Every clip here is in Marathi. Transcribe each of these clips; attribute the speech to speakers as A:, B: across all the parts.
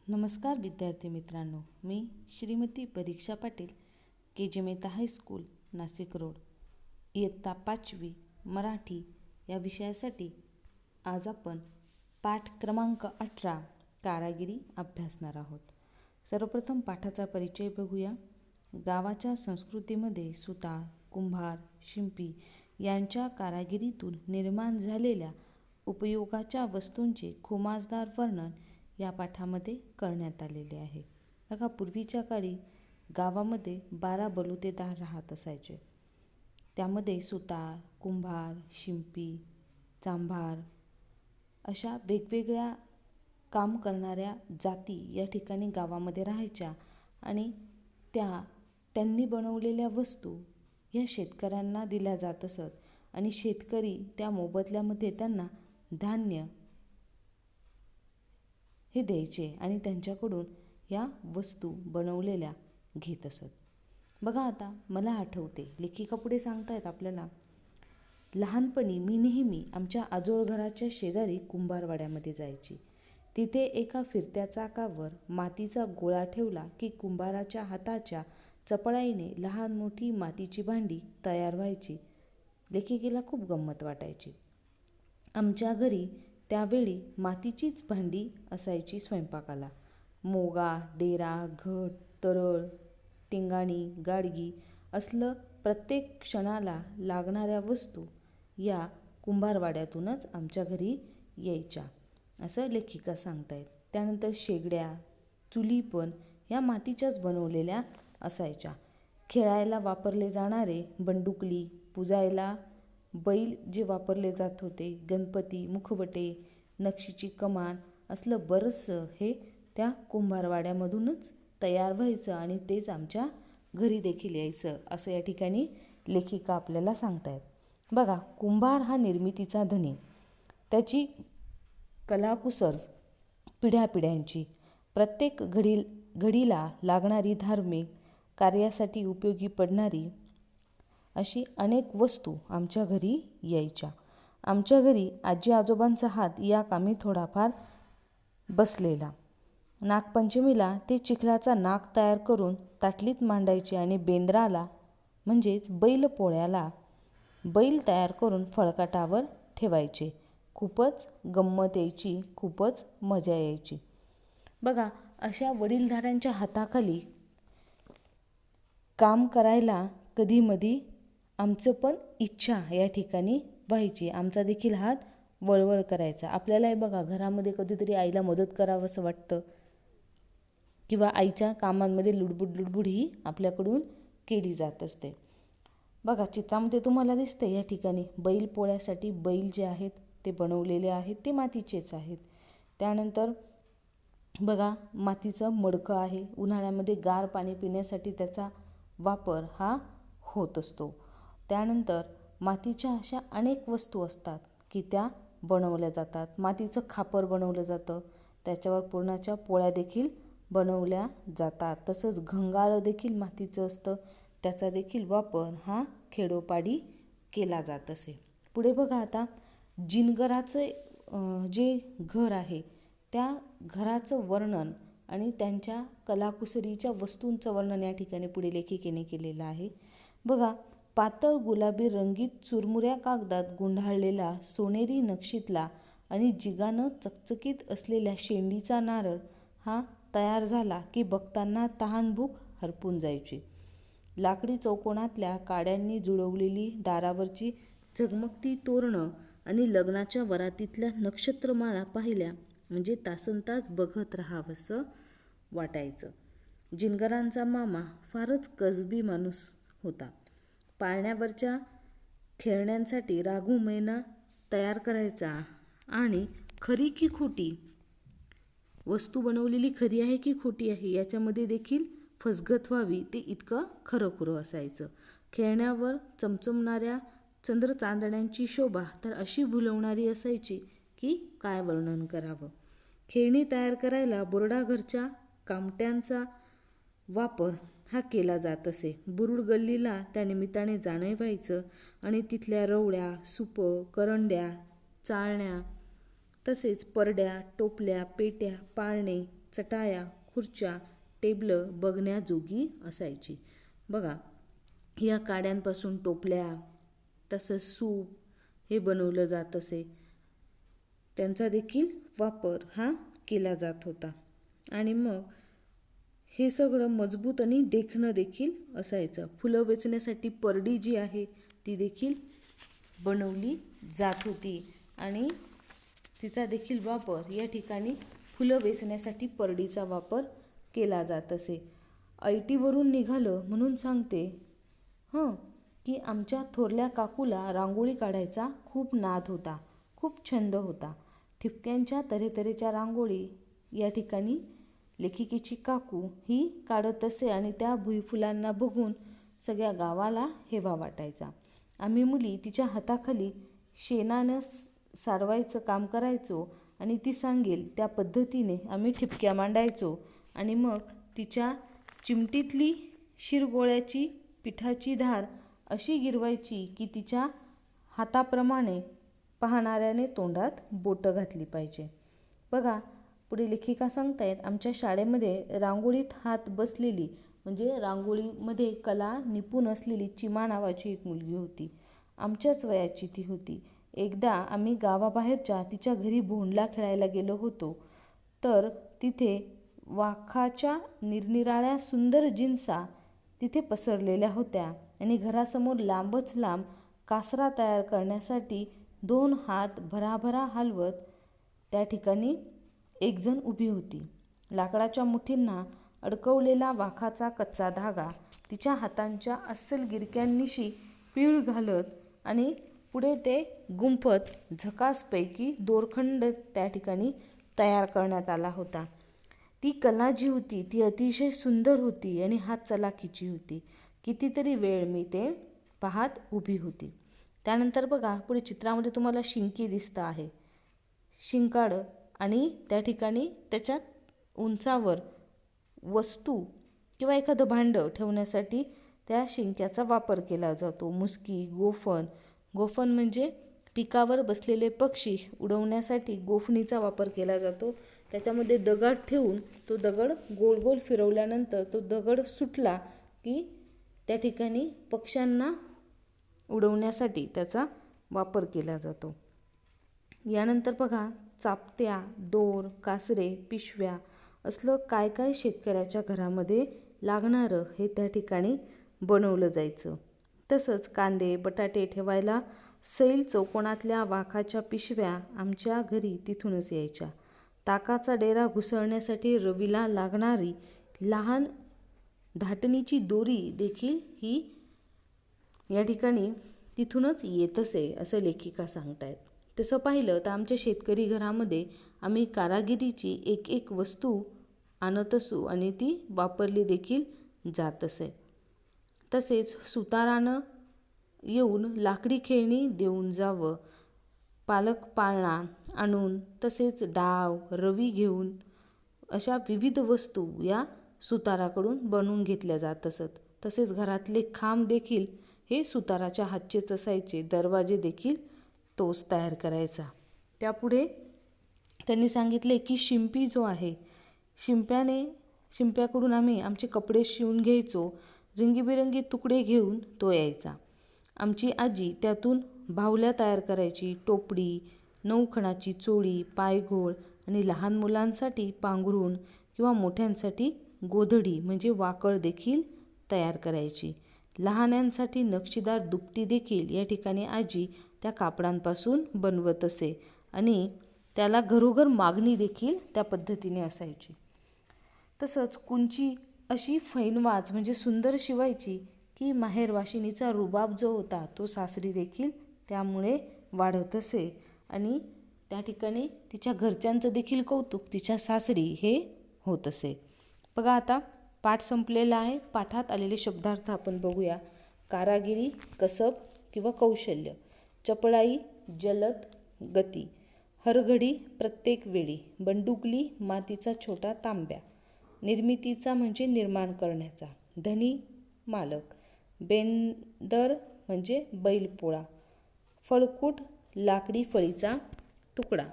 A: नमस्कार विद्यार्थी मित्रांनो, मी श्रीमती परीक्षा Patil, KG Mehta high school, Nashik road, इयत्ता 5वी मराठी या विषयासाठी आज आपण पाठ क्रमांक 18 कारागिरी अभ्यासणार आहोत. सर्वप्रथम पाठाचा परिचय बघूया. गावाच्या संस्कृतीमध्ये सुतार, कुंभार, शिंपी यांच्या कारागिरीतून निर्माण झालेल्या उपयोगाच्या वस्तूंचे खुमासदार वर्णन या पाठामध्ये करण्यात आलेले आहे. बघा, पूर्वीच्या काळी गावामध्ये 12 बलुतेदार राहत असायचे. त्यामध्ये सुतार, कुंभार, शिंपी, चांभार अशा वेगवेगळ्या काम करणाऱ्या जाती या ठिकाणी गावामध्ये राहायच्या आणि त्यांनी बनवलेल्या वस्तू या शेतकऱ्यांना दिल्या जात असत आणि शेतकरी त्या मोबदल्यामध्ये त्यांना धान्य हे द्यायचे आणि त्यांच्याकडून या वस्तू बनवलेल्या घेत असत. बघा, आता मला आठवते, लेखिका पुढे सांगतायत आपल्याला, लहानपणी मी नेहमी आमच्या आजोळघराच्या शेजारी कुंभारवाड्यामध्ये जायची. तिथे एका फिरत्या चाकावर मातीचा गोळा ठेवला की कुंभाराच्या हाताच्या चपळाईने लहान मोठी मातीची भांडी तयार व्हायची. लेखिकेला खूप गंमत वाटायची. आमच्या घरी त्यावेळी मातीचीच भांडी असायची स्वयंपाकाला. मोगा, डेरा, घट, तरळ, टिंगाणी, गाडगी असलं प्रत्येक क्षणाला लागणाऱ्या वस्तू या कुंभारवाड्यातूनच आमच्या घरी यायच्या, असं लेखिका सांगतायत. त्यानंतर शेगड्या, चुली पण या मातीच्याच बनवलेल्या असायच्या. खेळायला वापरले जाणारे बंडुकली, पुजायला बैल जे वापरले जात होते, गणपती, मुखवटे, नक्षीची कमान असलं बरंचसं हे त्या कुंभारवाड्यामधूनच तयार व्हायचं आणि तेच आमच्या घरी देखील यायचं, असं या ठिकाणी लेखिका आपल्याला सांगतायत. बघा, कुंभार हा निर्मितीचा धनी. त्याची कलाकुसर पिढ्यापिढ्यांची. प्रत्येक घडीला लागणारी, धार्मिक कार्यासाठी उपयोगी पडणारी अशी अनेक वस्तू आमच्या घरी यायच्या. आमच्या घरी आजी आजोबांचा हात या कामी थोडाफार बसलेला. नागपंचमीला ते चिखलाचा नाग तयार करून ताटलीत मांडायचे आणि बेंद्राला म्हणजेच बैलपोळ्याला बैल तयार करून फळकाटावर ठेवायचे. खूपच गंमत यायची, खूपच मजा यायची. बघा, अशा वडीलधाऱ्यांच्या हाताखाली काम करायला कधीमधी आमचं पण इच्छा या ठिकाणी व्हायची. आमचा देखील हात वळवळ करायचा. आपल्यालाही बघा, घरामध्ये कधीतरी आईला मदत करावं असं वाटतं किंवा आईच्या कामांमध्ये लुडबुड ही आपल्याकडून केली जात असते. बघा, चित्रामध्ये तुम्हाला दिसते या ठिकाणी बैल पोळ्यासाठी बैल जे आहेत ते बनवलेले आहेत, ते मातीचेच आहेत. त्यानंतर बघा, मातीचं मडकं आहे. उन्हाळ्यामध्ये गार पाणी पिण्यासाठी त्याचा वापर हा होत असतो. त्यानंतर मातीच्या अशा अनेक वस्तू असतात की त्या बनवल्या जातात. मातीचं खापर बनवलं जातं, त्याच्यावर पुरणाच्या पोळ्या देखील बनवल्या जातात. तसंच घंगाळं देखील मातीचं असतं, त्याचा देखील वापर हा खेडोपाडी केला जात असे. पुढे बघा, आता जिनगराचं जे घर आहे त्या घराचं वर्णन आणि त्यांच्या कलाकुसरीच्या वस्तूंचं वर्णन या ठिकाणी पुढे लेखिकेने केलेलं आहे. बघा, पातळ गुलाबी रंगीत चुरमुऱ्या कागदात गुंडाळलेला सोनेरी नक्षीतला आणि जिगानं चकचकीत असलेल्या शेंडीचा नारळ हा तयार झाला की बघताना तहानभूक हरपून जायची. लाकडी चौकोनातल्या काड्यांनी जुळवलेली दारावरची झगमगती तोरणं आणि लग्नाच्या वरातीतल्या नक्षत्रमाळा पाहिल्या म्हणजे तासनतास बघत राहावंसं वाटायचं. जिनगरांचा मामा फारच कसबी माणूस होता. पाळण्यावरच्या खेळण्यांसाठी राघू मैना तयार करायचा आणि खरी की खोटी वस्तू बनवलेली खरी आहे की खोटी आहे याच्यामध्ये देखील फसगत व्हावी ते इतकं खरंखुरं असायचं. खेळण्यावर चमचमणाऱ्या चंद्रचांदण्यांची शोभा तर अशी भुलवणारी असायची की काय वर्णन करावं. खेळणी तयार करायला बोर्डाघरच्या कामट्यांचा वापर हा केला जात असे. बुरुड गल्लीला त्या निमित्ताने जाणं व्हायचं आणि तिथल्या रवड्या, सुपं, करंड्या, चाळण्या तसेच परड्या, टोपल्या, पेट्या, पाळणे, चटाया, खुर्च्या, टेबलं बघण्याजोगी असायची. बघा, या काड्यांपासून टोपल्या, तसंच सूप हे बनवलं जात असे. त्यांचा देखील वापर हा केला जात होता. आणि मग हे सगळं मजबूत आणि देखणं देखील असायचं. फुलं वेचण्यासाठी परडी जी आहे ती देखील बनवली जात होती आणि तिचा देखील वापर या ठिकाणी फुलं वेचण्यासाठी परडीचा वापर केला जात असे. ऐटीवरून निघालं म्हणून सांगते की आमच्या थोरल्या काकूला रांगोळी काढायचा खूप नाद होता, खूप छंद होता. ठिपक्यांच्या तऱ्हेतऱ्हेच्या रांगोळी या ठिकाणी लेखिकेची काकू ही काढत असे आणि त्या भुईफुलांना बघून सगळ्या गावाला हेवा वाटायचा. आम्ही मुली तिच्या हाताखाली शेणानं सारवायचं काम करायचो आणि ती सांगेल त्या पद्धतीने आम्ही ठिपक्या मांडायचो आणि मग तिच्या चिमटीतली शिरगोळ्याची पिठाची धार अशी गिरवायची की तिच्या हाताप्रमाणे पाहणाऱ्याने तोंडात बोटं घातली पाहिजे. बघा, पुढे लेखिका सांगतायत, आमच्या शाळेमध्ये रांगोळीत हात बसलेली म्हणजे रांगोळीमध्ये कला निपुण असलेली चिमा नावाची एक मुलगी होती. आमच्याच वयाची ती होती. एकदा आम्ही गावाबाहेरच्या तिच्या घरी भोंडला खेळायला गेलो होतो. तर तिथे वाखाच्या निरनिराळ्या सुंदर जिन्सा तिथे पसरलेल्या होत्या आणि घरासमोर लांबच लांब कासरा तयार करण्यासाठी 2 हात भराभरा हलवत त्या ठिकाणी एक जण उभी होती. लाकडाच्या मुठींना अडकवलेला वाखाचा कच्चा धागा तिच्या हातांच्या अस्सल गिरक्यांनिशी पीळ घालत आणि पुढे ते गुंफत झकासपैकी दोरखंड त्या ठिकाणी तयार करण्यात आला होता. ती कला जी होती ती अतिशय सुंदर होती आणि हात चलाकीची होती. कितीतरी वेळ मी ते पाहत उभी होती. त्यानंतर बघा, पुढे चित्रामध्ये तुम्हाला शिंकी दिसतं आहे, शिंकाडं, आणि त्या ठिकाणी त्याच्यात उंचावर वस्तू किंवा एखादं भांडं ठेवण्यासाठी त्या शिंक्याचा वापर केला जातो. मुसकी, गोफण म्हणजे पिकावर बसलेले पक्षी उडवण्यासाठी गोफणीचा वापर केला जातो. त्याच्यामध्ये दगड ठेवून तो दगड गोल गोल फिरवल्यानंतर तो दगड सुटला की त्या ठिकाणी पक्ष्यांना उडवण्यासाठी त्याचा वापर केला जातो. यानंतर बघा, चापत्या, दोर, कासरे, पिशव्या असलं काय काय शेतकऱ्याच्या घरामध्ये लागणारं हे त्या ठिकाणी बनवलं जायचं. तसंच कांदे, बटाटे ठेवायला सैल चौकोनातल्या वाखाच्या पिशव्या आमच्या घरी तिथूनच यायच्या. ताकाचा डेरा घुसळण्यासाठी रवीला लागणारी लहान धाटणीची दोरी देखील ही या ठिकाणी तिथूनच येत असे असं लेखिका सांगतायत. तसं पाहिलं तर आमच्या शेतकरी घरामध्ये आम्ही कारागिरीची एक एक वस्तू आणत असू आणि ती वापरली देखील जात असे. तसेच सुतारानं येऊन लाकडी खेळणी देऊन जावं, पालक पाळणा आणून, तसेच डाव, रवी घेऊन अशा विविध वस्तू या सुताराकडून बनवून घेतल्या जात असत. तसेच घरातले खांब देखील हे सुताराच्या हातचेच असायचे. दरवाजे देखील तोच तयार करायचा. त्यापुढे त्यांनी सांगितले की शिंपी जो आहे, शिंप्याकडून आम्ही आमचे कपडे शिवून घ्यायचो. रंगीबिरंगी तुकडे घेऊन तो यायचा. आमची आजी त्यातून बाहुल्या तयार करायची. टोपडी, 9 खणाची चोळी, पायघोळ आणि लहान मुलांसाठी पांघरूण किंवा मोठ्यांसाठी गोधडी म्हणजे वाकळ देखील तयार करायची. लहान्यांसाठी नक्षीदार दुपटी देखील या ठिकाणी आजी त्या कापडांपासून बनवत असे आणि त्याला घरोघर मागणी देखील त्या पद्धतीने असायची. तसंच कुंची अशी फैनवाज म्हणजे सुंदर शिवायची की माहेरवाशिनीचा रुबाब जो होता तो सासरी देखील त्यामुळे वाढत असे आणि त्या ठिकाणी तिच्या घरच्यांचं देखील कौतुक तिच्या सासरी हे होत असे. बघा, आता पाठ संपलेला आहे. पाठात आलेले शब्दार्थ आपण बघूया. कारागिरी, कसब किंवा कौशल्य. चपळाई, जलद गती. हरघडी, प्रत्येक वेळी. बंडुकली, मातीचा छोटा तांब्या. निर्मितीचा म्हणजे निर्माण करण्याचा. धनी, मालक. बेंदर म्हणजे बैलपोळा. फळकूट, लाकडी फळीचा तुकडा.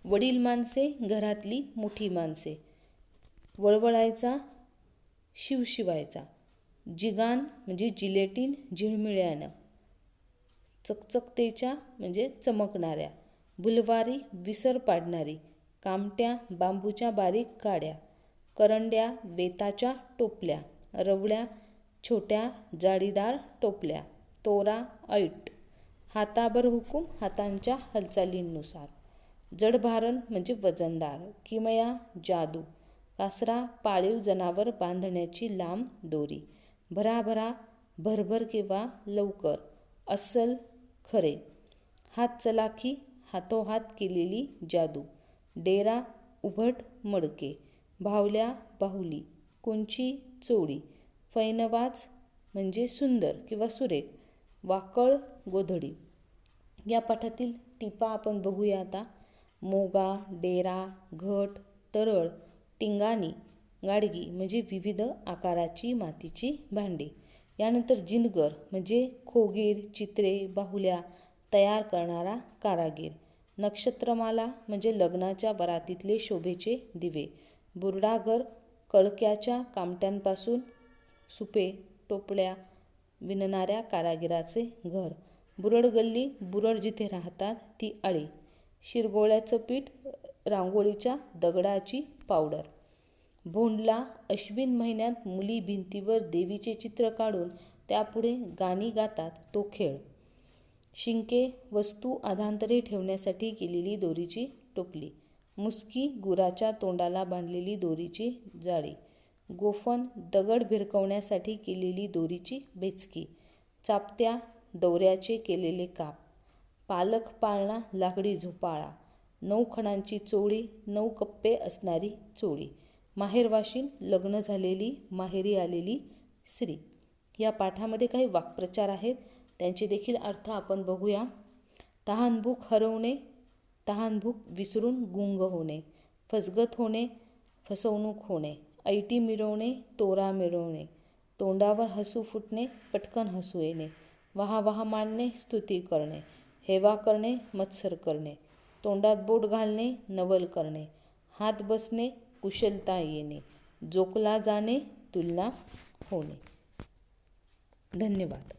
A: वडील माणसे, घरातली मोठी माणसे. वळवळायचा शिवशिवायचा, जिगान म्हणजे जिलेटीन झिळमिळ्यानं, चकचकतेच्या म्हणजे चमकणाऱ्या, बुलवारी विसर पाडणारी, कामट्या बांबूच्या बारीक काड्या, करंड्या बेताच्या टोपल्या, रवळ्या छोट्या जाळीदार टोपल्या, तोरा ऐट, हाताभर हुकूम हातांच्या हालचालींनुसार, जडभारण म्हणजे वजनदार, किमया जादू, कासरा पाळीव जनावर बांधण्याची लांब दोरी, भराभरा भरभर किंवा लवकर, अस्सल खरे, हातचलाखी हातोहात केलेली जादू, डेरा उभट मडके, भावल्या बाहुली, कुंची चोळी, फैनवाज म्हणजे सुंदर किंवा सुरेख, वाकळ गोधडी. या पाठातील टिपा आपण बघूया आता. मोगा, डेरा, घट, तरळ, टिंगाणी, गाडगी म्हणजे विविध आकाराची मातीची भांडी. यानंतर जिनगर म्हणजे खोगीर, चित्रे, बाहुल्या तयार करणारा कारागीर. नक्षत्रमाला म्हणजे लग्नाच्या वरातीतले शोभेचे दिवे. बुरडाघर कळक्याच्या कामट्यांपासून सुपे टोपल्या विणणाऱ्या कारागिराचे घर. बुरडगल्ली बुरड जिथे राहतात ती आळी. शिरगोळ्याचं पीठ, रांगोळीच्या दगडाची पावडर. भोंडला अश्विन महिन्यात मुली भिंतीवर देवीचे चित्र काढून त्यापुढे गाणी गातात तो खेळ. शिंके वस्तू अधांतरे ठेवण्यासाठी केलेली दोरीची टोपली. मुसकी गुराच्या तोंडाला बांधलेली दोरीची जाळी. गोफण दगड भिरकवण्यासाठी केलेली दोरीची बेचकी. चापत्या दौऱ्याचे केलेले काप. पालख पाळणा लाकडी झोपाळा. 9 खणांची चोळी, 9 कप्पे असणारी चोळी. माहेरवाशीण लग्न झालेली, माहेरी आलेली स्त्री. या पाठामध्ये काही वाक्प्रचार आहेत, त्यांचे देखील अर्थ आपण बघूया. तहानभूक हरवणे, तहानभूक विसरून गुंग होणे. फसगत होणे, फसवणूक होणे. ऐटी मिरवणे, तोरा मिरवणे. तोंडावर हसू फुटणे, पटकन हसू येणे. वाहा वाहा मांडणे, स्तुती करणे. हेवा करणे, मत्सर करणे. तोंडात बोट घालणे, नवल करणे. हात बसणे, कुशलता येणे. जोकला जाणे, तुलना होणे. धन्यवाद.